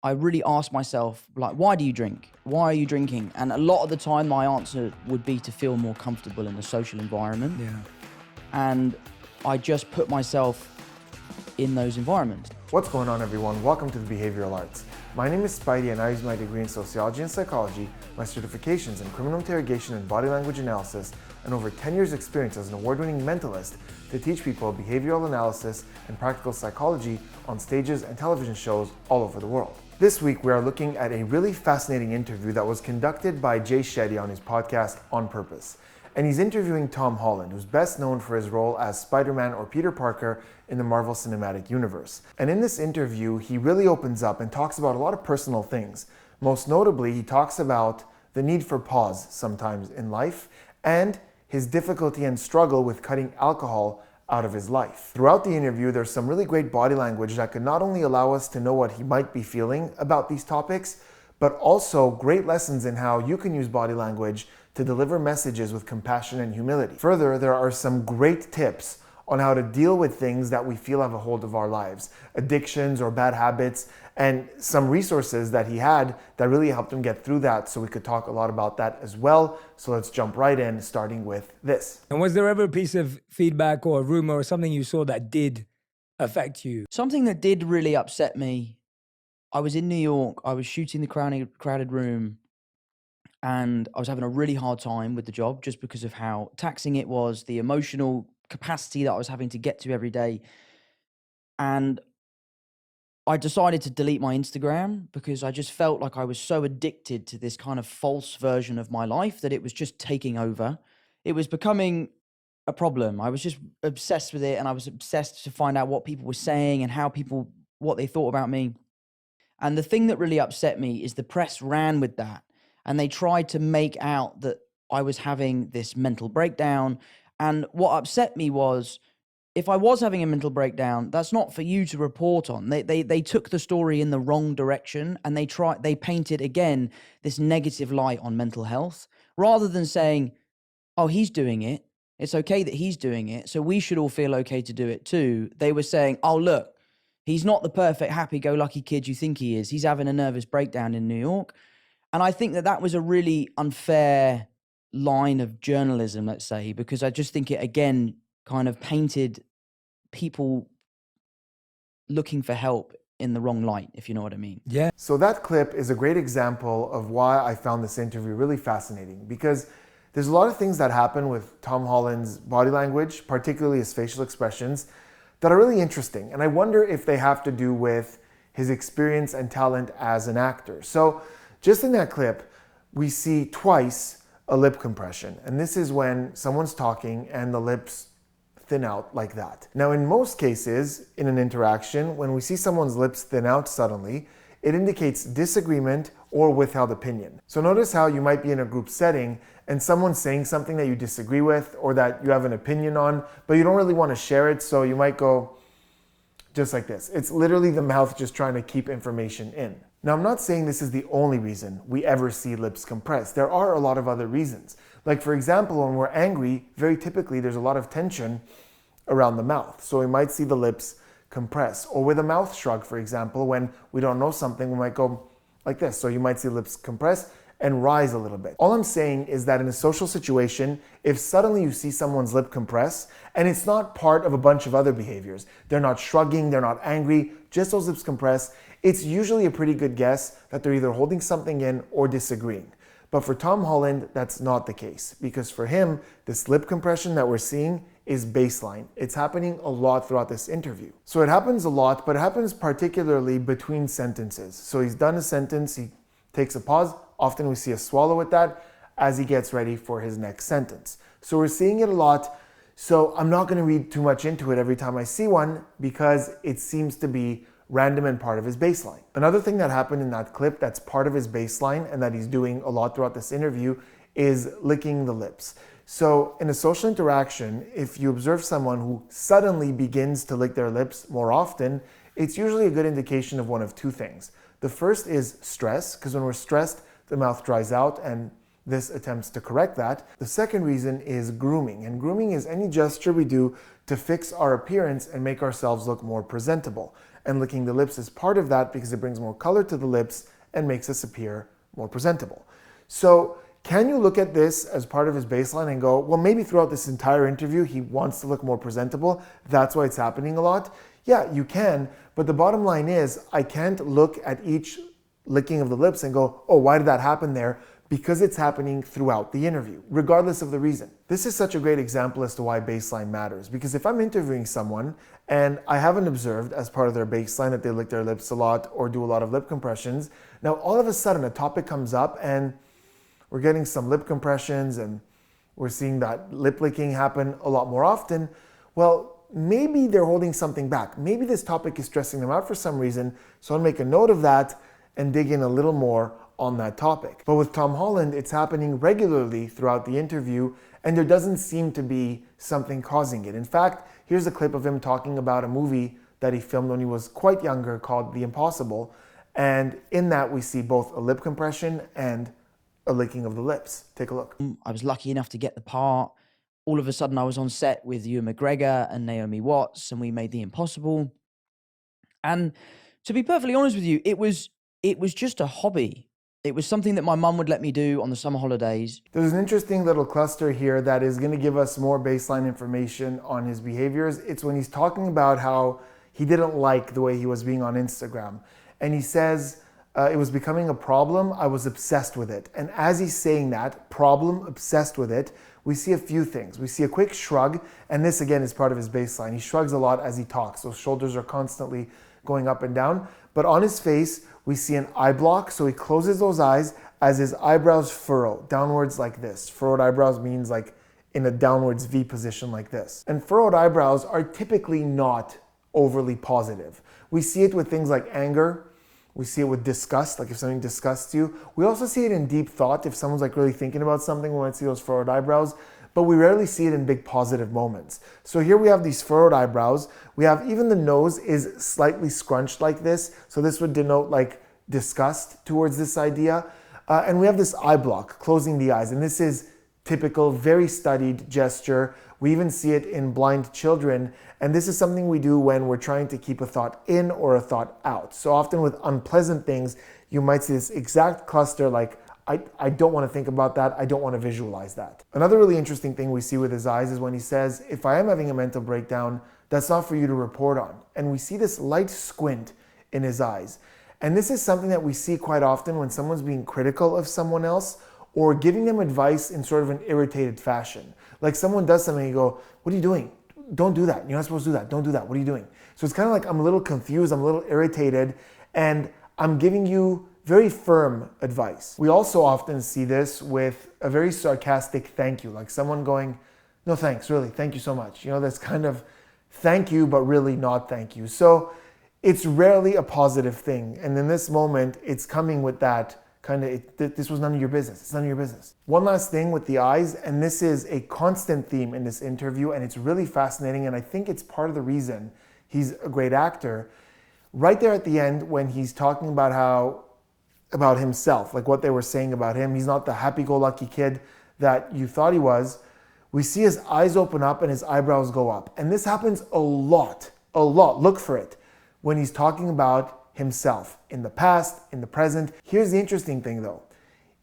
I really asked myself, like, why do you drink? Why are you drinking? And a lot of the time my answer would be to feel more comfortable in a social environment. Yeah. And I just put myself in those environments. What's going on, everyone? Welcome to the Behavioral Arts. My name is Spidey and I use my degree in sociology and psychology, my certifications in criminal interrogation and body language analysis, and over 10 years experience as an award-winning mentalist to teach people behavioral analysis and practical psychology on stages and television shows all over the world. This week, we are looking at a really fascinating interview that was conducted by Jay Shetty on his podcast, On Purpose. And he's interviewing Tom Holland, who's best known for his role as Spider-Man or Peter Parker in the Marvel Cinematic Universe. And in this interview, he really opens up and talks about a lot of personal things. Most notably, he talks about the need for pause sometimes in life and his difficulty and struggle with cutting alcohol out of his life. Throughout the interview, there's some really great body language that could not only allow us to know what he might be feeling about these topics, but also great lessons in how you can use body language to deliver messages with compassion and humility. Further, there are some great tips on how to deal with things that we feel have a hold of our lives, addictions or bad habits, and some resources that he had that really helped him get through that, so we could talk a lot about that as well. So let's jump right in, starting with this. And was there ever a piece of feedback or a rumor or something you saw that did affect you? Something that did really upset me, I was in New York, I was shooting the crowded room, and I was having a really hard time with the job just because of how taxing it was, the emotional capacity that I was having to get to every day. And I decided to delete my Instagram because I just felt like I was so addicted to this kind of false version of my life that it was just taking over. It was becoming a problem. I was just obsessed with it, and I was obsessed to find out what people were saying and what they thought about me. And the thing that really upset me is the press ran with that. And they tried to make out that I was having this mental breakdown. And what upset me was, if I was having a mental breakdown, that's not for you to report on. They took the story in the wrong direction, and they painted, again, this negative light on mental health, rather than saying, oh, he's doing it. It's okay that he's doing it, so we should all feel okay to do it too. They were saying, oh, look, he's not the perfect happy-go-lucky kid you think he is. He's having a nervous breakdown in New York. And I think that was a really unfair line of journalism, let's say, because I just think it, again, kind of painted people looking for help in the wrong light, if you know what I mean. Yeah. So that clip is a great example of why I found this interview really fascinating, because there's a lot of things that happen with Tom Holland's body language, particularly his facial expressions, that are really interesting. And I wonder if they have to do with his experience and talent as an actor. So just in that clip, we see twice a lip compression. And this is when someone's talking and the lips thin out like that. Now, in most cases, in an interaction, when we see someone's lips thin out suddenly, it indicates disagreement or withheld opinion. So notice how you might be in a group setting and someone's saying something that you disagree with or that you have an opinion on, but you don't really want to share it, so you might go just like this. It's literally the mouth just trying to keep information in. Now, I'm not saying this is the only reason we ever see lips compressed. There are a lot of other reasons. Like, for example, when we're angry, very typically there's a lot of tension around the mouth. So we might see the lips compress. Or with a mouth shrug, for example, when we don't know something, we might go like this. So you might see lips compress and rise a little bit. All I'm saying is that in a social situation, if suddenly you see someone's lip compress, and it's not part of a bunch of other behaviors, they're not shrugging, they're not angry, just those lips compress, it's usually a pretty good guess that they're either holding something in or disagreeing. But for Tom Holland, that's not the case, because for him, this lip compression that we're seeing is baseline. It's happening a lot throughout this interview. So it happens a lot, but it happens particularly between sentences. So he's done a sentence, he takes a pause. Often we see a swallow with that as he gets ready for his next sentence. So we're seeing it a lot. So I'm not going to read too much into it every time I see one, because it seems to be random and part of his baseline. Another thing that happened in that clip that's part of his baseline and that he's doing a lot throughout this interview is licking the lips. So in a social interaction, if you observe someone who suddenly begins to lick their lips more often, it's usually a good indication of one of two things. The first is stress, because when we're stressed, the mouth dries out, and this attempts to correct that. The second reason is grooming, and grooming is any gesture we do to fix our appearance and make ourselves look more presentable. and licking the lips is part of that because it brings more color to the lips and makes us appear more presentable. So can you look at this as part of his baseline and go, well, maybe throughout this entire interview, he wants to look more presentable. That's why it's happening a lot. Yeah, you can. But the bottom line is I can't look at each licking of the lips and go, oh, why did that happen there? Because it's happening throughout the interview, regardless of the reason. This is such a great example as to why baseline matters. Because if I'm interviewing someone and I haven't observed as part of their baseline that they lick their lips a lot or do a lot of lip compressions, now all of a sudden a topic comes up and we're getting some lip compressions and we're seeing that lip licking happen a lot more often. Well, maybe they're holding something back. Maybe this topic is stressing them out for some reason. So I'll make a note of that and dig in a little more on that topic. But with Tom Holland, it's happening regularly throughout the interview, and there doesn't seem to be something causing it. In fact, here's a clip of him talking about a movie that he filmed when he was quite younger called The Impossible. And in that, we see both a lip compression and a licking of the lips. Take a look. I was lucky enough to get the part. All of a sudden, I was on set with Ewan McGregor and Naomi Watts, and we made The Impossible. And to be perfectly honest with you, it was just a hobby. It was something that my mum would let me do on the summer holidays. There's an interesting little cluster here that is going to give us more baseline information on his behaviors. It's when he's talking about how he didn't like the way he was being on Instagram. And he says, it was becoming a problem. I was obsessed with it. And as he's saying that, problem, obsessed with it, we see a few things. We see a quick shrug, and this again is part of his baseline. He shrugs a lot as he talks. Those shoulders are constantly going up and down. But on his face, we see an eye block. So he closes those eyes as his eyebrows furrow downwards like this. Furrowed eyebrows means like in a downwards V position like this. And furrowed eyebrows are typically not overly positive. We see it with things like anger. We see it with disgust, like if something disgusts you. We also see it in deep thought. If someone's like really thinking about something, we might see those furrowed eyebrows, but we rarely see it in big positive moments. So here we have these furrowed eyebrows. We have even the nose is slightly scrunched like this. So this would denote like disgust towards this idea. And we have this eye block, closing the eyes. And this is typical, very studied gesture. We even see it in blind children. And this is something we do when we're trying to keep a thought in or a thought out. So often with unpleasant things, you might see this exact cluster like, I don't want to think about that. I don't want to visualize that. Another really interesting thing we see with his eyes is when he says, if I am having a mental breakdown, that's not for you to report on. And we see this light squint in his eyes. And this is something that we see quite often when someone's being critical of someone else or giving them advice in sort of an irritated fashion. Like someone does something and you go, what are you doing? Don't do that. You're not supposed to do that. Don't do that. What are you doing? So it's kind of like I'm a little confused. I'm a little irritated and I'm giving you very firm advice. We also often see this with a very sarcastic thank you, like someone going, no thanks, really, thank you so much. You know, that's kind of thank you, but really not thank you. So it's rarely a positive thing. And in this moment, it's coming with that kind of, this was none of your business. It's none of your business. One last thing with the eyes, and this is a constant theme in this interview, and it's really fascinating, and I think it's part of the reason he's a great actor. Right there at the end, when he's talking about himself, like what they were saying about him, he's not the happy-go-lucky kid that you thought he was. We see his eyes open up and his eyebrows go up. And this happens a lot. Look for it. When he's talking about himself in the past, in the present. Here's the interesting thing though.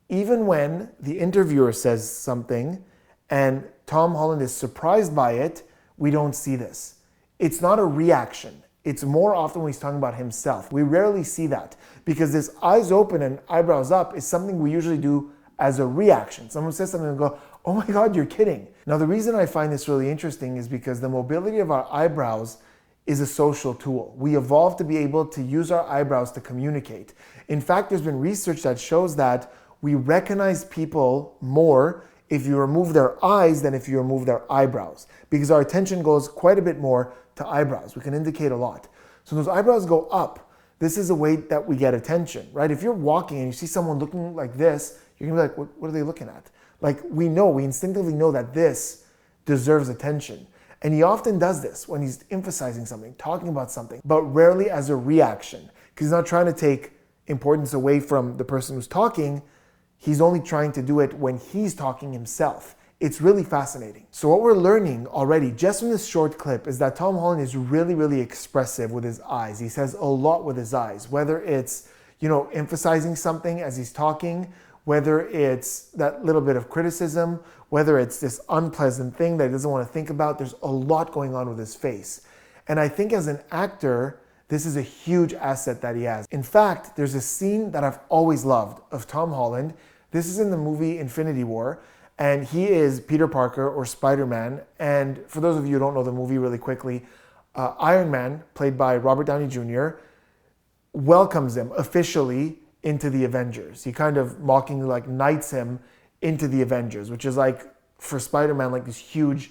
Even when the interviewer says something and Tom Holland is surprised by it, we don't see this. It's not a reaction. It's more often when he's talking about himself. We rarely see that because this eyes open and eyebrows up is something we usually do as a reaction. Someone says something and go, oh my God, you're kidding. Now, the reason I find this really interesting is because the mobility of our eyebrows is a social tool. We evolved to be able to use our eyebrows to communicate. In fact, there's been research that shows that we recognize people more if you remove their eyes than if you remove their eyebrows, because our attention goes quite a bit more to eyebrows. We can indicate a lot. So those eyebrows go up. This is a way that we get attention, right? If you're walking and you see someone looking like this, you're gonna be like, what are they looking at? Like we instinctively know that this deserves attention. And he often does this when he's emphasizing something, talking about something, but rarely as a reaction, because he's not trying to take importance away from the person who's talking. He's only trying to do it when he's talking himself It's really fascinating. So what we're learning already just from this short clip is that Tom Holland is really, really expressive with his eyes. He says a lot with his eyes, whether it's, emphasizing something as he's talking, whether it's that little bit of criticism, whether it's this unpleasant thing that he doesn't want to think about. There's a lot going on with his face. And I think as an actor, this is a huge asset that he has. In fact, there's a scene that I've always loved of Tom Holland. This is in the movie Infinity War, and he is Peter Parker, or Spider-Man. And for those of you who don't know the movie really quickly, Iron Man, played by Robert Downey Jr., welcomes him officially into the Avengers. He kind of mockingly knights him into the Avengers, which is for Spider-Man, this huge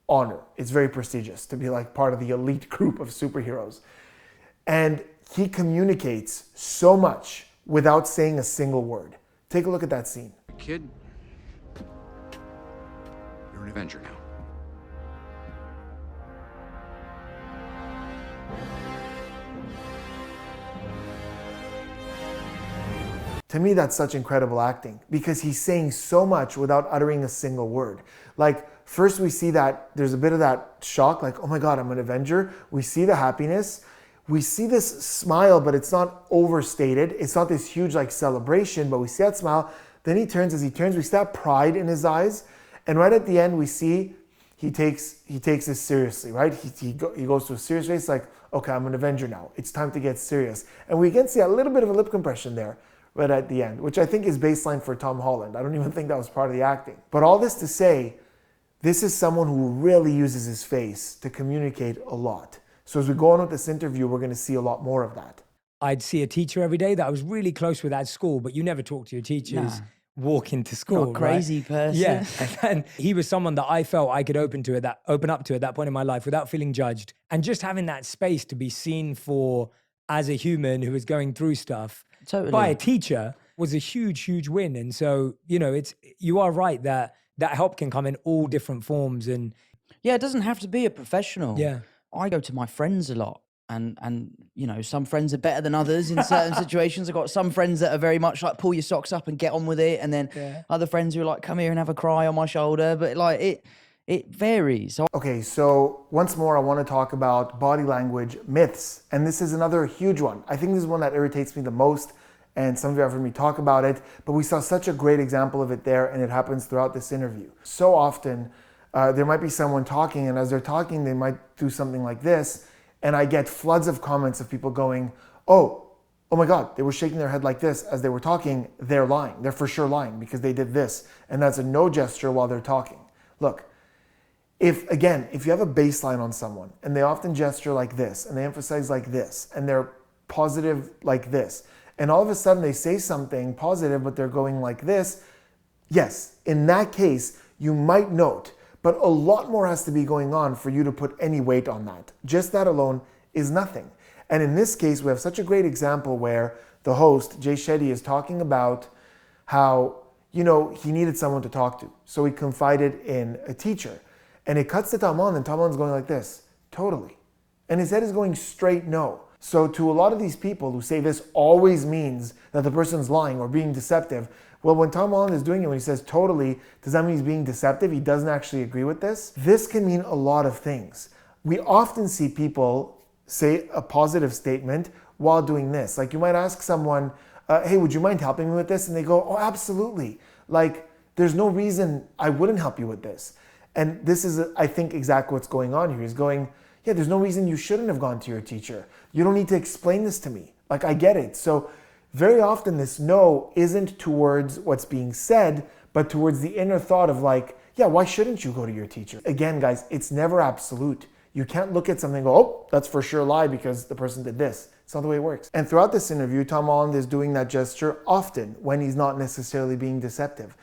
honor. It's very prestigious to be part of the elite group of superheroes. And he communicates so much without saying a single word. Take a look at that scene. Kid, you're an Avenger now. To me, that's such incredible acting because he's saying so much without uttering a single word. First we see that there's a bit of that shock, oh my God, I'm an Avenger. We see the happiness. We see this smile, but it's not overstated. It's not this huge celebration, but we see that smile. Then as he turns, we see that pride in his eyes. And right at the end, we see he takes this seriously, right? He goes to a serious face, okay, I'm an Avenger now. It's time to get serious. And we again see a little bit of a lip compression there right at the end, which I think is baseline for Tom Holland. I don't even think that was part of the acting. But all this to say, this is someone who really uses his face to communicate a lot. So as we go on with this interview, we're going to see a lot more of that. I'd see a teacher every day that I was really close with at school, but you never talk to your teachers. Nah. Walk into school, Not a crazy right? person. Yeah, and he was someone that I felt I could open up to at that point in my life without feeling judged, and just having that space to be seen for as a human who was going through stuff by a teacher was a huge, huge win. And so, you are right that help can come in all different forms. And yeah, it doesn't have to be a professional. Yeah, I go to my friends a lot. And some friends are better than others in certain situations. I've got some friends that are very much pull your socks up and get on with it, and then other friends who are come here and have a cry on my shoulder. But it varies. So okay, so once more, I want to talk about body language myths, and this is another huge one. I think this is one that irritates me the most, and some of you have heard me talk about it. But we saw such a great example of it there, and it happens throughout this interview. So often, there might be someone talking, and as they're talking, they might do something like this. And I get floods of comments of people going, oh my God, they were shaking their head like this as they were talking. They're lying. They're for sure lying because they did this. And that's a no gesture while they're talking. Look, if you have a baseline on someone and they often gesture like this and they emphasize like this and they're positive like this, and all of a sudden they say something positive, but they're going like this, yes, in that case, you might note. But a lot more has to be going on for you to put any weight on that. Just that alone is nothing. And in this case, we have such a great example where the host, Jay Shetty, is talking about how, he needed someone to talk to. So he confided in a teacher. And it cuts to Tom Holland, and Tom Holland's going like this, totally. And his head is going straight no. So to a lot of these people who say this always means that the person's lying or being deceptive, well, when Tom Holland is doing it, when he says totally, does that mean he's being deceptive? He doesn't actually agree with this? This can mean a lot of things. We often see people say a positive statement while doing this. You might ask someone, hey, would you mind helping me with this? And they go, oh, absolutely. There's no reason I wouldn't help you with this. And this is, I think, exactly what's going on here. He's going, yeah, there's no reason you shouldn't have gone to your teacher. You don't need to explain this to me. I get it. So very often this no isn't towards what's being said, but towards the inner thought of yeah, why shouldn't you go to your teacher? Again, guys, it's never absolute. You can't look at something and go, oh, that's for sure a lie because the person did this. It's not the way it works. And throughout this interview, Tom Holland is doing that gesture often when he's not necessarily being deceptive.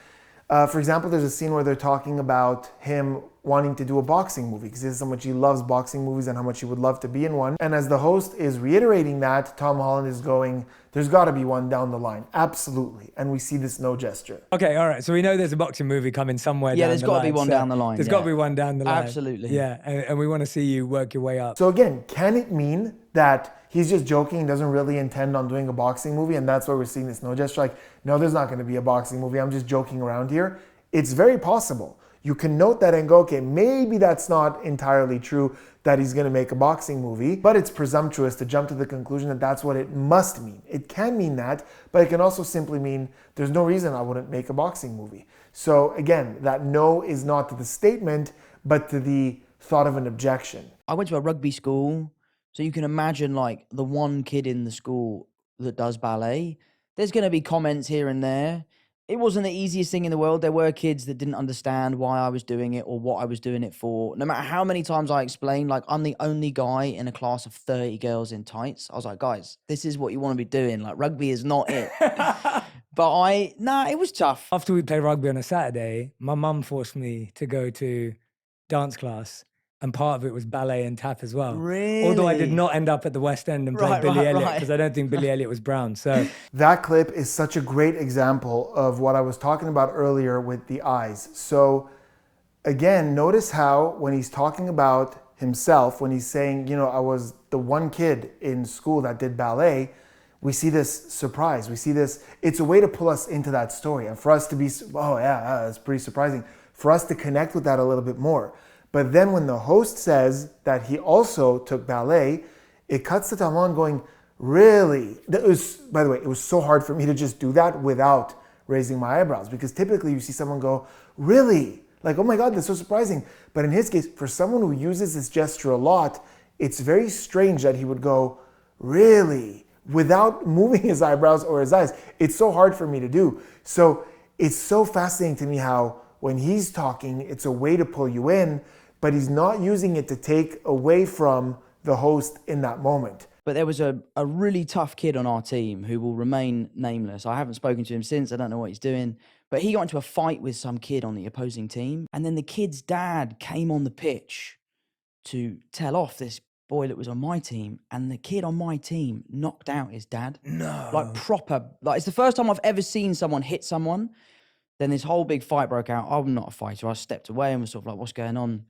For example, there's a scene where they're talking about him wanting to do a boxing movie because this is how much he loves boxing movies and how much he would love to be in one. And as the host is reiterating that, Tom Holland is going, there's got to be one down the line. Absolutely. And we see this no gesture. Okay, all right. So we know there's a boxing movie coming somewhere down the line. Yeah, there's got to be one down the line. There's got to be one down the line. Absolutely. Yeah, and we want to see you work your way up. So again, can it mean that he's just joking and doesn't really intend on doing a boxing movie? And that's why we're seeing this no gesture. No, there's not going to be a boxing movie. I'm just joking around here. It's very possible. You can note that and go, okay, maybe that's not entirely true that he's going to make a boxing movie, but it's presumptuous to jump to the conclusion that that's what it must mean. It can mean that, but it can also simply mean there's no reason I wouldn't make a boxing movie. So again, that no is not to the statement, but to the thought of an objection. I went to a rugby school, so you can imagine like the one kid in the school that does ballet. There's going to be comments here and there. It wasn't the easiest thing in the world. There were kids that didn't understand why I was doing it or what I was doing it for. No matter how many times I explained, like, I'm the only guy in a class of 30 girls in tights. I was like, guys, this is what you want to be doing. Like, rugby is not it. But it was tough. After we played rugby on a Saturday, my mum forced me to go to dance class. And part of it was ballet and tap as well. Really? Although I did not end up at the West End and play Billy Elliot, because I don't think Billy Elliot was brown. So that clip is such a great example of what I was talking about earlier with the eyes. So again, notice how when he's talking about himself, when he's saying, you know, I was the one kid in school that did ballet, we see this surprise. We see this, it's a way to pull us into that story. And for us to be, oh yeah, that's pretty surprising. For us to connect with that a little bit more. But then when the host says that he also took ballet, it cuts to Tom Holland going, really? By the way, it was so hard for me to just do that without raising my eyebrows, because typically you see someone go, really? Like, oh my God, that's so surprising. But in his case, for someone who uses this gesture a lot, it's very strange that he would go, really? Without moving his eyebrows or his eyes. It's so hard for me to do. So it's so fascinating to me how when he's talking, it's a way to pull you in, but he's not using it to take away from the host in that moment. But there was a really tough kid on our team who will remain nameless. I haven't spoken to him since. I don't know what he's doing. But he got into a fight with some kid on the opposing team. And then the kid's dad came on the pitch to tell off this boy that was on my team. And the kid on my team knocked out his dad. No. Like proper. Like, it's the first time I've ever seen someone hit someone. Then this whole big fight broke out. I'm not a fighter. I stepped away and was sort of like, what's going on?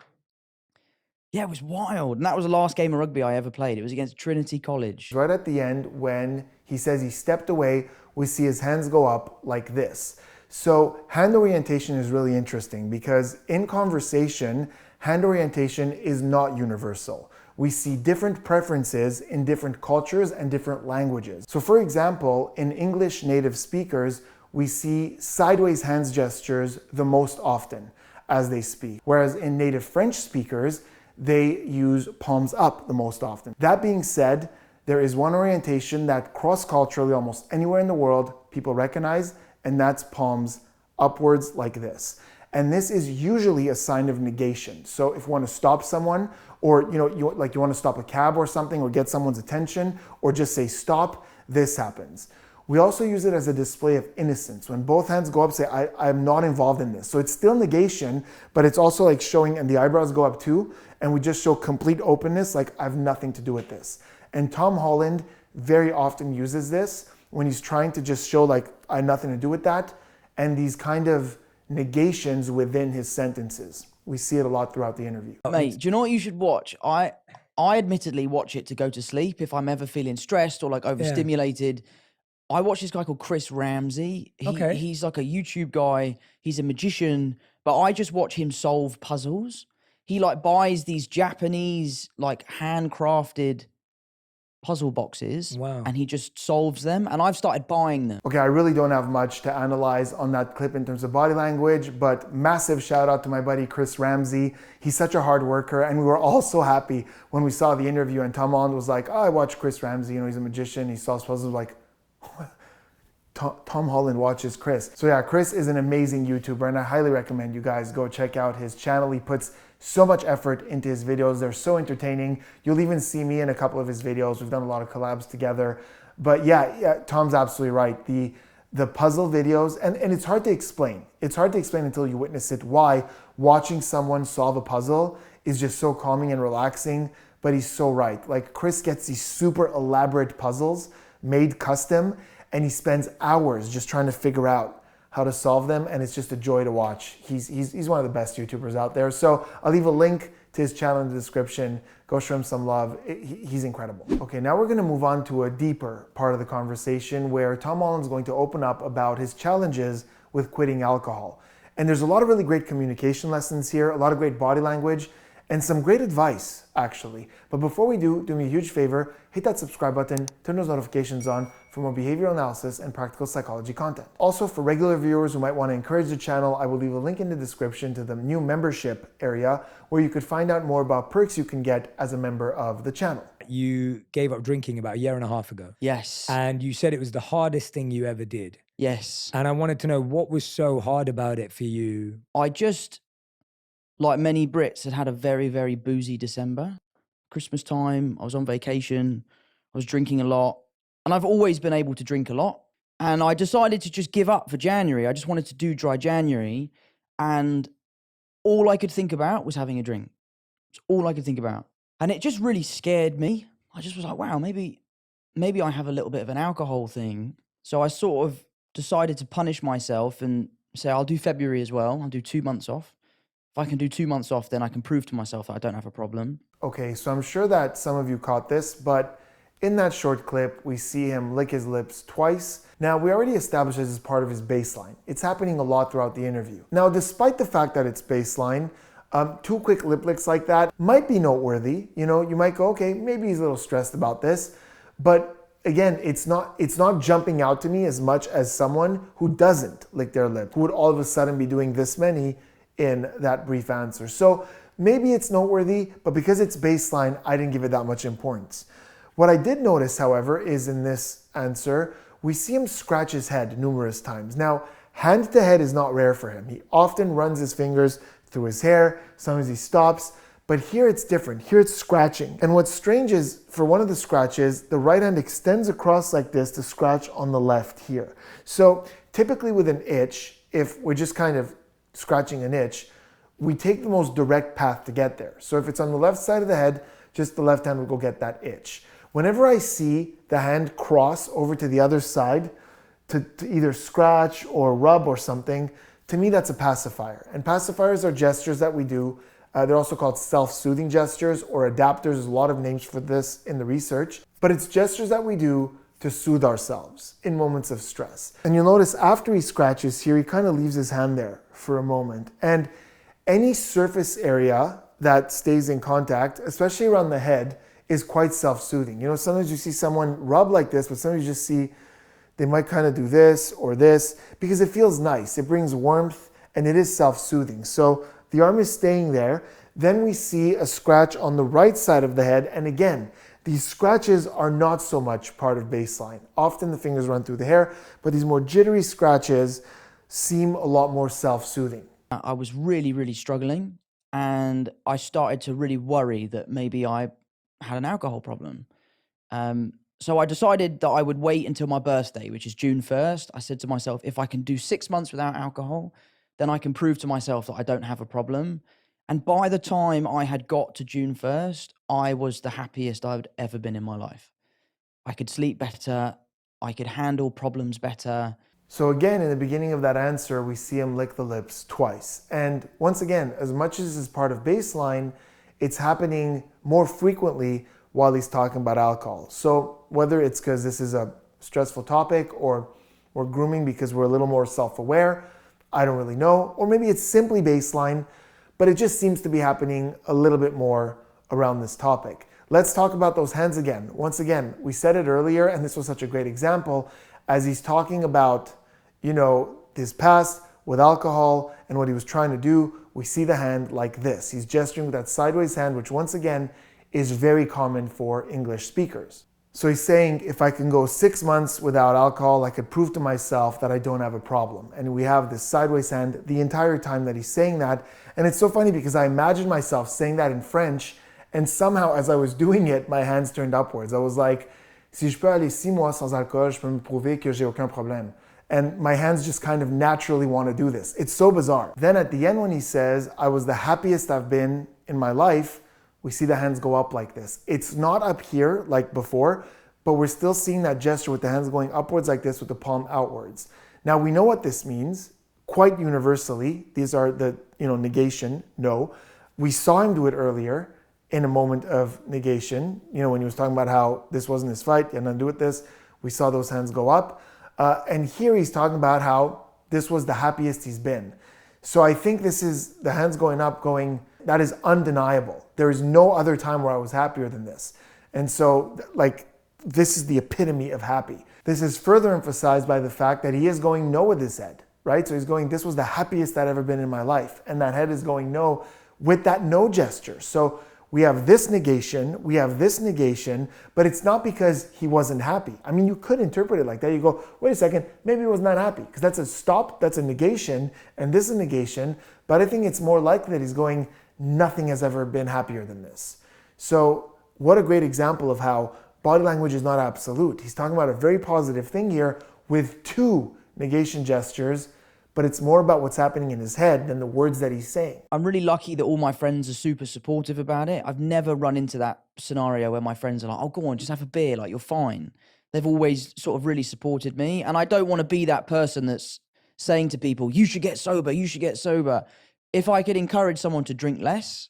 Yeah, it was wild. And that was the last game of rugby I ever played. It was against Trinity College. Right at the end, when he says he stepped away, we see his hands go up like this. So hand orientation is really interesting because in conversation, hand orientation is not universal. We see different preferences in different cultures and different languages. So for example, in English native speakers, we see sideways hands gestures the most often as they speak. Whereas in native French speakers, they use palms up the most often. That being said, there is one orientation that cross-culturally almost anywhere in the world people recognize, and that's palms upwards like this. And this is usually a sign of negation. So if you want to stop someone, or you want to stop a cab or something, or get someone's attention, or just say stop, this happens. We also use it as a display of innocence. When both hands go up, say, I'm not involved in this. So it's still negation, but it's also like showing, and the eyebrows go up too, and we just show complete openness, like I have nothing to do with this. And Tom Holland very often uses this when he's trying to just show like I have nothing to do with that, and these kind of negations within his sentences. We see it a lot throughout the interview. Mate, do you know what you should watch? I admittedly watch it to go to sleep if I'm ever feeling stressed or like overstimulated. Yeah. I watch this guy called Chris Ramsay. He's like a YouTube guy. He's a magician, but I just watch him solve puzzles. He like buys these Japanese like handcrafted puzzle boxes. Wow. And he just solves them. And I've started buying them. Okay, I really don't have much to analyze on that clip in terms of body language, but massive shout out to my buddy Chris Ramsay. He's such a hard worker, and we were all so happy when we saw the interview and Tom Holland was like, oh, I watch Chris Ramsay, he's a magician, he solves puzzles. Like, Tom Holland watches Chris. So yeah, Chris is an amazing YouTuber, and I highly recommend you guys go check out his channel. He puts so much effort into his videos. They're so entertaining. You'll even see me in a couple of his videos. We've done a lot of collabs together. But yeah, Tom's absolutely right. The puzzle videos, and it's hard to explain. It's hard to explain until you witness it why watching someone solve a puzzle is just so calming and relaxing. But he's so right. Like, Chris gets these super elaborate puzzles made custom, and he spends hours just trying to figure out how to solve them, and it's just a joy to watch. He's one of the best YouTubers out there. So I'll leave a link to his channel in the description. Go show him some love. He's incredible. Okay, now we're gonna move on to a deeper part of the conversation where Tom Holland's going to open up about his challenges with quitting alcohol. And there's a lot of really great communication lessons here, a lot of great body language, and some great advice, actually. But before we do me a huge favor, hit that subscribe button, turn those notifications on for more behavioral analysis and practical psychology content. Also, for regular viewers who might want to encourage the channel, I will leave a link in the description to the new membership area where you could find out more about perks you can get as a member of the channel. You gave up drinking about a year and a half ago. Yes. And you said it was the hardest thing you ever did. Yes. And I wanted to know what was so hard about it for you. I just, like many Brits, had a very, very boozy December. Christmas time, I was on vacation, I was drinking a lot, and I've always been able to drink a lot. And I decided to just give up for January. I just wanted to do dry January, and all I could think about was having a drink. It's all I could think about. And it just really scared me. I just was like, wow, maybe I have a little bit of an alcohol thing. So I sort of decided to punish myself and say, I'll do February as well. I'll do 2 months off. If I can do 2 months off, then I can prove to myself that I don't have a problem. Okay, so I'm sure that some of you caught this, but in that short clip, we see him lick his lips twice. Now, we already established this as part of his baseline. It's happening a lot throughout the interview. Now, despite the fact that it's baseline, 2 quick lip licks like that might be noteworthy. You know, you might go, okay, maybe he's a little stressed about this, but again, it's not jumping out to me as much as someone who doesn't lick their lip, who would all of a sudden be doing this many in that brief answer. So maybe it's noteworthy, but because it's baseline, I didn't give it that much importance. What I did notice, however, is in this answer, we see him scratch his head numerous times. Now, hand to head is not rare for him. He often runs his fingers through his hair, sometimes he stops, but here it's different. Here it's scratching. And what's strange is, for one of the scratches, the right hand extends across like this to scratch on the left here. So typically with an itch, if we're just kind of scratching an itch, we take the most direct path to get there. So if it's on the left side of the head, just the left hand will go get that itch. Whenever I see the hand cross over to the other side to either scratch or rub or something, to me that's a pacifier. And pacifiers are gestures that we do. They're also called self-soothing gestures or adapters. There's a lot of names for this in the research. But it's gestures that we do to soothe ourselves in moments of stress. And you'll notice after he scratches here, he kind of leaves his hand there for a moment. And any surface area that stays in contact, especially around the head, is quite self-soothing. You know, sometimes you see someone rub like this, but sometimes you just see they might kind of do this or this because it feels nice. It brings warmth and it is self-soothing. So the arm is staying there. Then we see a scratch on the right side of the head. And again, these scratches are not so much part of baseline. Often the fingers run through the hair, but these more jittery scratches seem a lot more self-soothing. I was really, really struggling, and I started to really worry that maybe I had an alcohol problem. So I decided that I would wait until my birthday, which is June 1st. I said to myself, if I can do 6 months without alcohol, then I can prove to myself that I don't have a problem. And by the time I had got to June 1st, I was the happiest I've ever been in my life. I could sleep better. I could handle problems better. So again, in the beginning of that answer, we see him lick the lips twice. And once again, as much as this is part of baseline, it's happening more frequently while he's talking about alcohol. So whether it's because this is a stressful topic or we're grooming because we're a little more self-aware, I don't really know. Or maybe it's simply baseline, but it just seems to be happening a little bit more around this topic. Let's talk about those hands again. Once again, we said it earlier, and this was such a great example, as he's talking about, you know, his past with alcohol and what he was trying to do, we see the hand like this. He's gesturing with that sideways hand, which once again is very common for English speakers. So he's saying, if I can go 6 months without alcohol, I could prove to myself that I don't have a problem. And we have this sideways hand the entire time that he's saying that. And it's so funny because I imagine myself saying that in French, and somehow as I was doing it, my hands turned upwards. I was like, si je peux aller 6 mois sans alcool, je peux me prouver que j'ai aucun problème. And my hands just kind of naturally want to do this. It's so bizarre. Then at the end when he says, I was the happiest I've been in my life, we see the hands go up like this. It's not up here like before, but we're still seeing that gesture with the hands going upwards like this with the palm outwards. Now we know what this means quite universally. These are the, negation, no. We saw him do it earlier in a moment of negation, when he was talking about how this wasn't his fight, he had nothing to do with this. We saw those hands go up. And here he's talking about how this was the happiest he's been. So I think this is the hands going up going, that is undeniable. There is no other time where I was happier than this. And so like, this is the epitome of happy. This is further emphasized by the fact that he is going no with his head, right? So he's going, this was the happiest I'd ever been in my life. And that head is going no with that no gesture. So we have this negation, but it's not because he wasn't happy. I mean, you could interpret it like that. You go, wait a second, maybe he was not happy, because that's a stop, that's a negation, and this is a negation. But I think it's more likely that he's going, nothing has ever been happier than this. So what a great example of how body language is not absolute. He's talking about a very positive thing here with two negation gestures, but it's more about what's happening in his head than the words that he's saying. I'm really lucky that all my friends are super supportive about it. I've never run into that scenario where my friends are like, oh, go on, just have a beer, like, you're fine. They've always sort of really supported me. And I don't want to be that person that's saying to people, you should get sober, you should get sober. If I could encourage someone to drink less,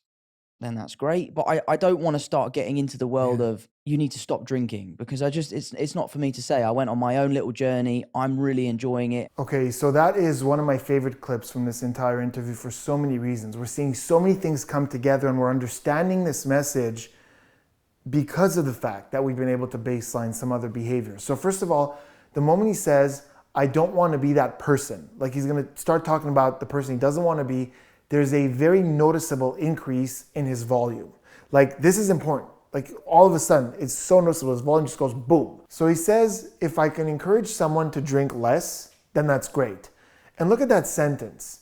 then that's great. But I don't want to start getting into the world of, you need to stop drinking, because it's not for me to say. I went on my own little journey. I'm really enjoying it. Okay, so that is one of my favorite clips from this entire interview for so many reasons. We're seeing so many things come together, and we're understanding this message because of the fact that we've been able to baseline some other behaviors. So first of all, the moment he says, I don't want to be that person, like he's going to start talking about the person he doesn't want to be, there's a very noticeable increase in his volume. Like, this is important. Like, all of a sudden, it's so noticeable. His volume just goes boom. So he says, if I can encourage someone to drink less, then that's great. And look at that sentence.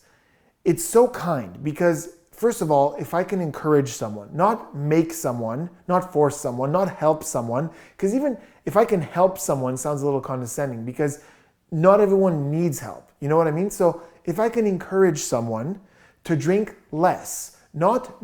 It's so kind, because first of all, if I can encourage someone, not make someone, not force someone, not help someone, because even if I can help someone sounds a little condescending, because not everyone needs help. You know what I mean? So if I can encourage someone to drink less, not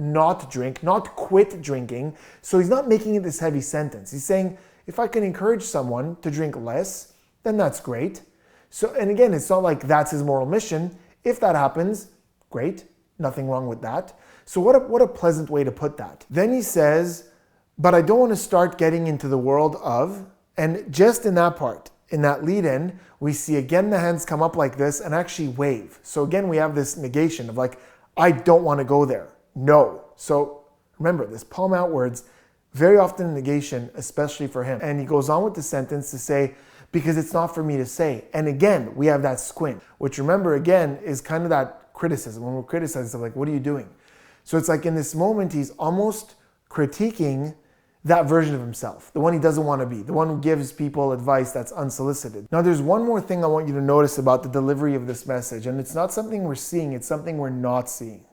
drink, not quit drinking. So he's not making it this heavy sentence. He's saying, if I can encourage someone to drink less, then that's great. So, and again, it's not like that's his moral mission. If that happens, great, nothing wrong with that. So what a pleasant way to put that. Then he says, but I don't want to start getting into the world of, and just in that part, in that lead in, we see again the hands come up like this and actually wave. So again, we have this negation of like, I don't want to go there. No. So remember, this palm outwards, very often negation, especially for him. And he goes on with the sentence to say, because it's not for me to say. And again, we have that squint, which remember, again, is kind of that criticism. When we're criticizing stuff, like, what are you doing? So it's like in this moment, he's almost critiquing that version of himself, the one he doesn't want to be, the one who gives people advice that's unsolicited. Now, there's one more thing I want you to notice about the delivery of this message, and it's not something we're seeing, it's something we're not seeing.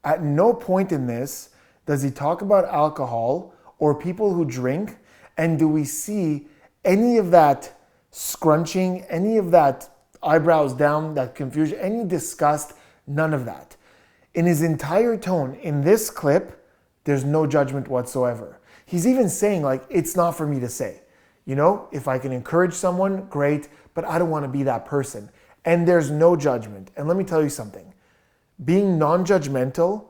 At no point in this does he talk about alcohol or people who drink, and do we see any of that scrunching, any of that eyebrows down, that confusion, any disgust, none of that. In his entire tone, in this clip, there's no judgment whatsoever. He's even saying, like, it's not for me to say. You know, if I can encourage someone, great, but I don't want to be that person. And there's no judgment. And let me tell you something. Being non-judgmental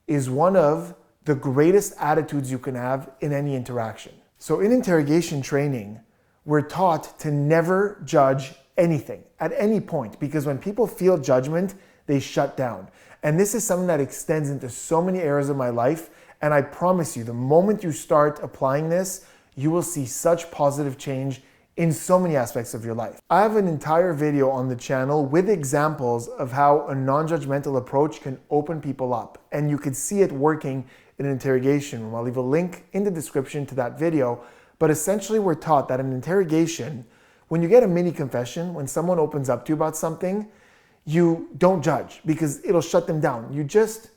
is one of the greatest attitudes you can have in any interaction. So in interrogation training, we're taught to never judge anything at any point, because when people feel judgment, they shut down. And this is something that extends into so many areas of my life. And I promise you, the moment you start applying this, you will see such positive change in so many aspects of your life. I have an entire video on the channel with examples of how a non-judgmental approach can open people up. And you could see it working in an interrogation room. I'll leave a link in the description to that video. But essentially, we're taught that in interrogation, when you get a mini confession, when someone opens up to you about something, you don't judge because it'll shut them down. You just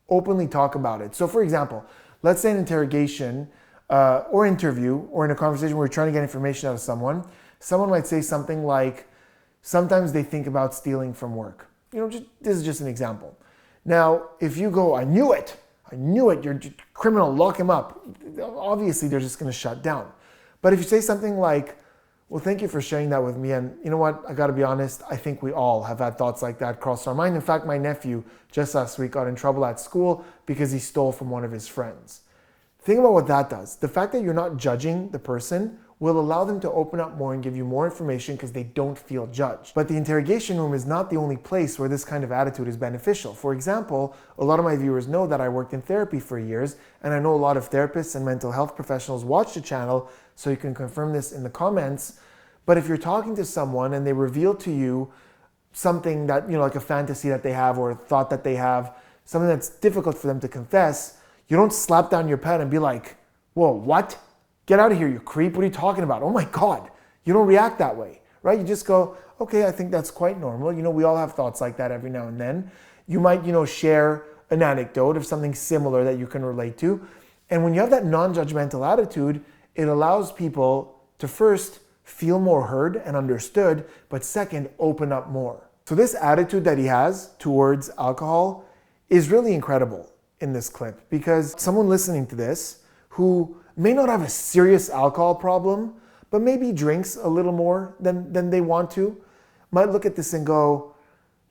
openly talk about it. So for example, let's say an interrogation or interview or in a conversation where we're trying to get information out of someone might say something like, sometimes they think about stealing from work. You know, this is just an example. Now, if you go, I knew it, you're a criminal, lock him up, obviously they're just gonna shut down. But if you say something like, well, thank you for sharing that with me. And you know what? I got to be honest. I think we all have had thoughts like that cross our mind. In fact, my nephew just last week got in trouble at school because he stole from one of his friends. Think about what that does. The fact that you're not judging the person will allow them to open up more and give you more information because they don't feel judged. But the interrogation room is not the only place where this kind of attitude is beneficial. For example, a lot of my viewers know that I worked in therapy for years, and I know a lot of therapists and mental health professionals watch the channel, so you can confirm this in the comments. But if you're talking to someone and they reveal to you something that, like a fantasy that they have or a thought that they have, something that's difficult for them to confess, you don't slap down your pen and be like, whoa, what? Get out of here, you creep. What are you talking about? Oh my God. You don't react that way, right? You just go, okay, I think that's quite normal. We all have thoughts like that every now and then. You might, share an anecdote of something similar that you can relate to. And when you have that non-judgmental attitude, it allows people to first feel more heard and understood, but second, open up more. So this attitude that he has towards alcohol is really incredible in this clip, because someone listening to this who may not have a serious alcohol problem, but maybe drinks a little more than they want to, might look at this and go,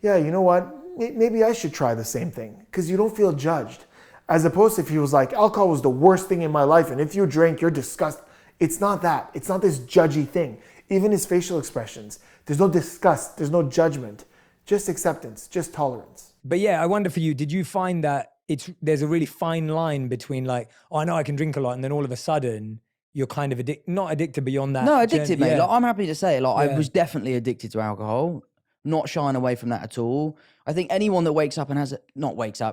yeah, you know what? Maybe I should try the same thing, because you don't feel judged. As opposed to if he was like, alcohol was the worst thing in my life, and if you drink, you're disgusted. It's not that. It's not this judgy thing. Even his facial expressions, there's no disgust, there's no judgment, just acceptance, just tolerance. But yeah, I wonder for you, did you find that there's a really fine line between like, oh, I know I can drink a lot, and then all of a sudden you're kind of not addicted beyond that? No, addicted, mate. Yeah. Like, I'm happy to say, I was definitely addicted to alcohol, not shying away from that at all. I think anyone that wakes up and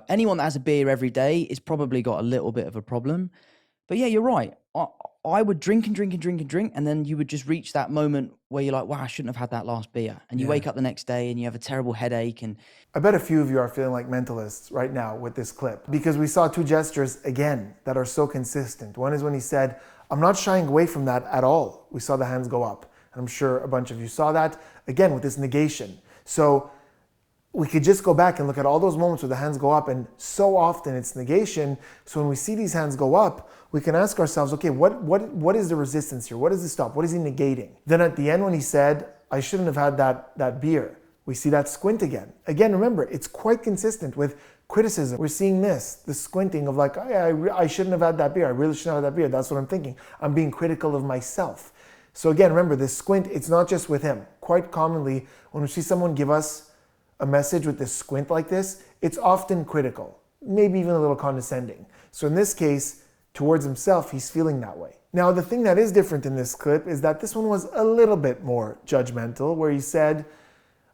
anyone that has a beer every day is probably got a little bit of a problem. But yeah, you're right. I would drink and drink and drink and drink, and then you would just reach that moment where you're like, wow, I shouldn't have had that last beer. And you wake up the next day and you have a terrible headache. And I bet a few of you are feeling like mentalists right now with this clip, because we saw two gestures again that are so consistent. One is when he said, I'm not shying away from that at all. We saw the hands go up. And I'm sure a bunch of you saw that, again, with this negation. So we could just go back and look at all those moments where the hands go up, and so often it's negation. So when we see these hands go up, we can ask ourselves, okay, what is the resistance here? What is the stop? What is he negating? Then at the end when he said, I shouldn't have had that beer, we see that squint again. Again, remember, it's quite consistent with criticism. We're seeing the squinting of like, oh, I shouldn't have had that beer. I really shouldn't have had that beer. That's what I'm thinking. I'm being critical of myself. So again, remember, this squint, it's not just with him. Quite commonly, when we see someone give us a message with this squint like this, it's often critical, maybe even a little condescending. So in this case, towards himself, he's feeling that way. Now, the thing that is different in this clip is that this one was a little bit more judgmental, where he said,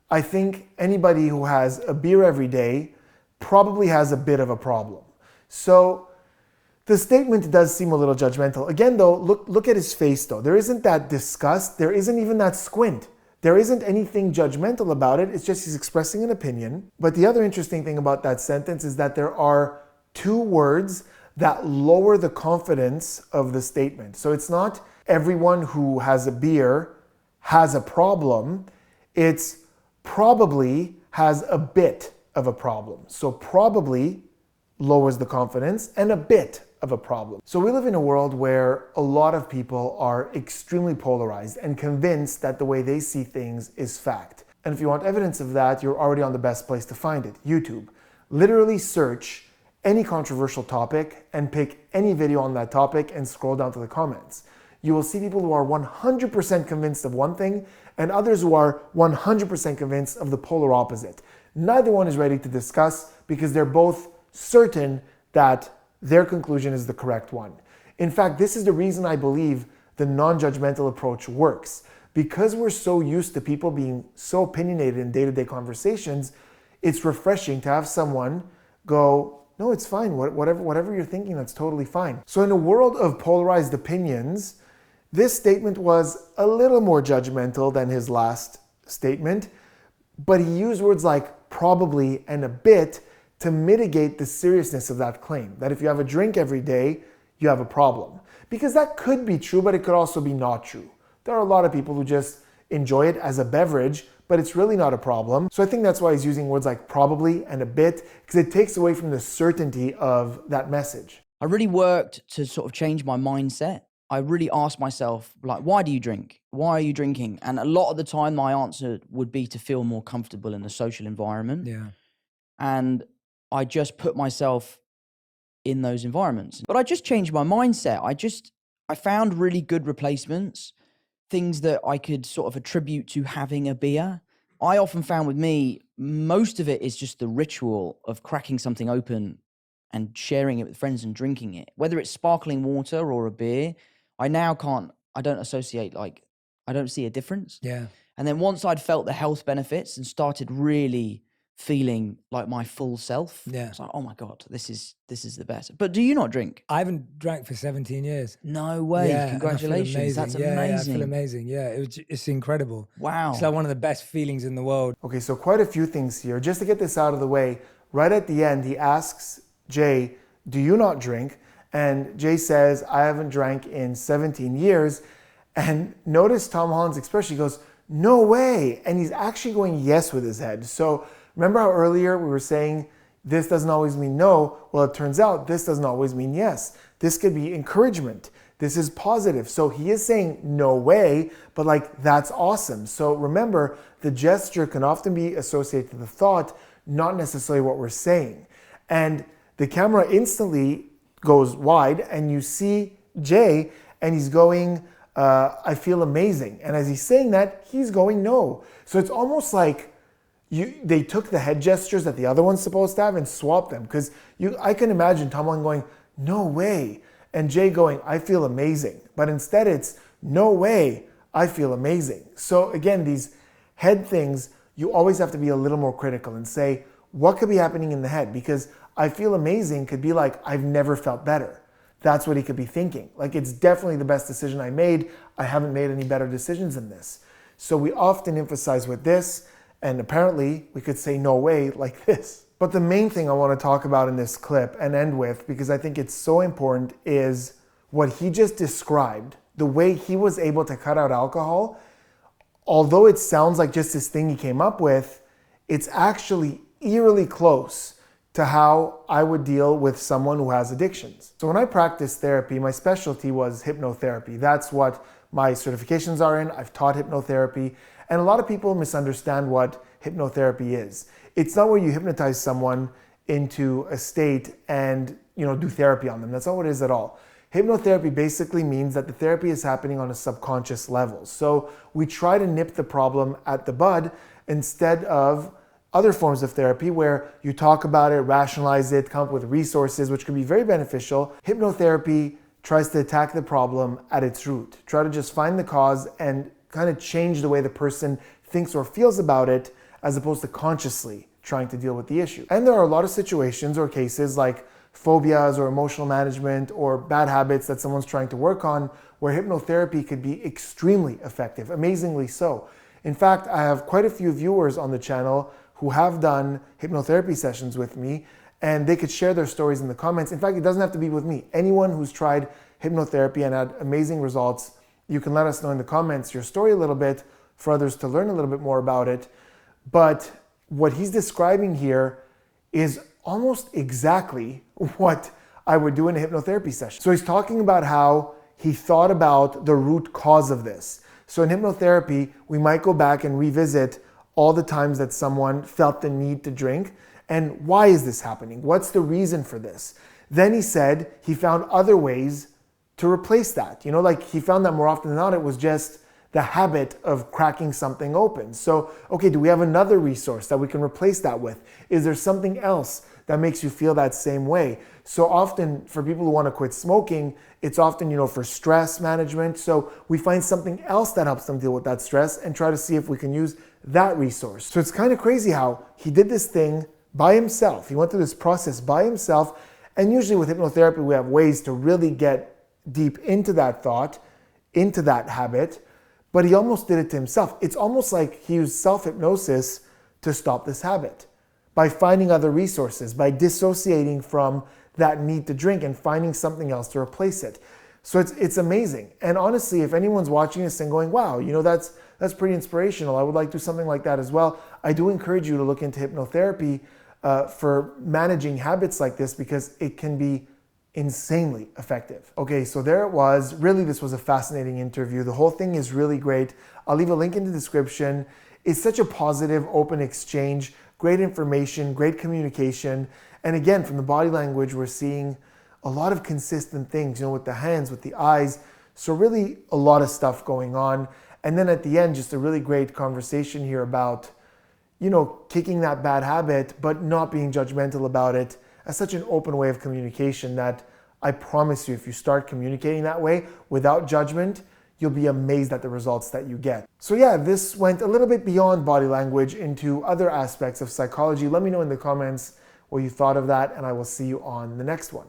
I think anybody who has a beer every day probably has a bit of a problem. So the statement does seem a little judgmental. Again, though, look at his face, though. There isn't that disgust. There isn't even that squint. There isn't anything judgmental about it. It's just he's expressing an opinion. But the other interesting thing about that sentence is that there are two words that lower the confidence of the statement. So it's not everyone who has a beer has a problem. It's probably has a bit of a problem. So probably lowers the confidence, and a bit of a problem. So we live in a world where a lot of people are extremely polarized and convinced that the way they see things is fact. And if you want evidence of that, you're already on the best place to find it, YouTube. Literally search any controversial topic and pick any video on that topic and scroll down to the comments. You will see people who are 100% convinced of one thing and others who are 100% convinced of the polar opposite. Neither one is ready to discuss because they're both certain that their conclusion is the correct one. In fact, this is the reason I believe the non-judgmental approach works. Because we're so used to people being so opinionated in day-to-day conversations, it's refreshing to have someone go, no, it's fine. Whatever you're thinking, that's totally fine. So in a world of polarized opinions, this statement was a little more judgmental than his last statement, but he used words like probably and a bit to mitigate the seriousness of that claim, that if you have a drink every day, you have a problem. Because that could be true, but it could also be not true. There are a lot of people who just enjoy it as a beverage, but it's really not a problem. So I think that's why he's using words like probably and a bit, because it takes away from the certainty of that message. I really worked to sort of change my mindset. I really asked myself, like, why do you drink? Why are you drinking? And a lot of the time, my answer would be to feel more comfortable in the social environment. Yeah. And I just put myself in those environments. But I just changed my mindset. I found really good replacements, things that I could sort of attribute to having a beer. I often found with me, most of it is just the ritual of cracking something open and sharing it with friends and drinking it. Whether it's sparkling water or a beer, I don't associate, like, I don't see a difference. Yeah. And then once I'd felt the health benefits and started really feeling like my full self, Yeah. it's like, oh my God, this is the best. But do you not drink? I haven't drank for 17 years. No way. Yeah, Congratulations. and I feel That's amazing. amazing. Yeah, I feel amazing. Yeah, it's incredible. Wow. It's like one of the best feelings in the world. Okay, so quite a few things here. Just to get this out of the way, right at the end, he asks Jay, do you not drink? And Jay says, I haven't drank in 17 years. And notice Tom Holland's expression. He goes, no way. And he's actually going yes with his head. So remember how earlier we were saying this doesn't always mean no? Well, it turns out this doesn't always mean yes. This could be encouragement. This is positive. So he is saying no way, but like, that's awesome. So remember, the gesture can often be associated to the thought, not necessarily what we're saying. And the camera instantly goes wide and you see Jay and he's going, I feel amazing. And as he's saying that, he's going no. So it's almost like they took the head gestures that the other one's supposed to have and swapped them. Because I can imagine Tom Holland going, no way. And Jay going, I feel amazing. But instead it's, no way, I feel amazing. So again, these head things, you always have to be a little more critical and say, what could be happening in the head? Because I feel amazing could be like, I've never felt better. That's what he could be thinking. Like, it's definitely the best decision I made. I haven't made any better decisions than this. So we often emphasize with this, and apparently we could say no way like this. But the main thing I want to talk about in this clip and end with, because I think it's so important, is what he just described, the way he was able to cut out alcohol. Although it sounds like just this thing he came up with, it's actually eerily close to how I would deal with someone who has addictions. So when I practiced therapy, my specialty was hypnotherapy. That's what my certifications are in. I've taught hypnotherapy. And a lot of people misunderstand what hypnotherapy is. It's not where you hypnotize someone into a state and do therapy on them. That's not what it is at all. Hypnotherapy basically means that the therapy is happening on a subconscious level. So we try to nip the problem at the bud instead of other forms of therapy where you talk about it, rationalize it, come up with resources, which can be very beneficial. Hypnotherapy tries to attack the problem at its root. Try to just find the cause and kind of change the way the person thinks or feels about it, as opposed to consciously trying to deal with the issue. And there are a lot of situations or cases like phobias or emotional management or bad habits that someone's trying to work on where hypnotherapy could be extremely effective, amazingly so. In fact, I have quite a few viewers on the channel who have done hypnotherapy sessions with me, and they could share their stories in the comments. In fact, it doesn't have to be with me. Anyone who's tried hypnotherapy and had amazing results, you can let us know in the comments your story a little bit for others to learn a little bit more about it. But what he's describing here is almost exactly what I would do in a hypnotherapy session. So he's talking about how he thought about the root cause of this. So in hypnotherapy, we might go back and revisit all the times that someone felt the need to drink. And why is this happening? What's the reason for this? Then he said he found other ways to replace that. Like he found that more often than not, it was just the habit of cracking something open. So, okay, do we have another resource that we can replace that with? Is there something else that makes you feel that same way? So often for people who want to quit smoking, it's often, for stress management. So we find something else that helps them deal with that stress and try to see if we can use that resource. So it's kind of crazy how he did this thing by himself. He went through this process by himself. And usually with hypnotherapy, we have ways to really get deep into that thought, into that habit, but he almost did it to himself. It's almost like he used self-hypnosis to stop this habit by finding other resources, by dissociating from that need to drink and finding something else to replace it. So it's amazing. And honestly, if anyone's watching this and going, wow, that's pretty inspirational, I would like to do something like that as well, I do encourage you to look into hypnotherapy for managing habits like this, because it can be insanely effective. Okay, so there it was. Really, this was a fascinating interview. The whole thing is really great. I'll leave a link in the description. It's such a positive, open exchange, great information, great communication. And again, from the body language, we're seeing a lot of consistent things, with the hands, with the eyes, So really a lot of stuff going on. And then at the end, just a really great conversation here about, kicking that bad habit, but not being judgmental about it, as such an open way of communication that I promise you, if you start communicating that way without judgment, you'll be amazed at the results that you get. So yeah, this went a little bit beyond body language into other aspects of psychology. Let me know in the comments what you thought of that, and I will see you on the next one.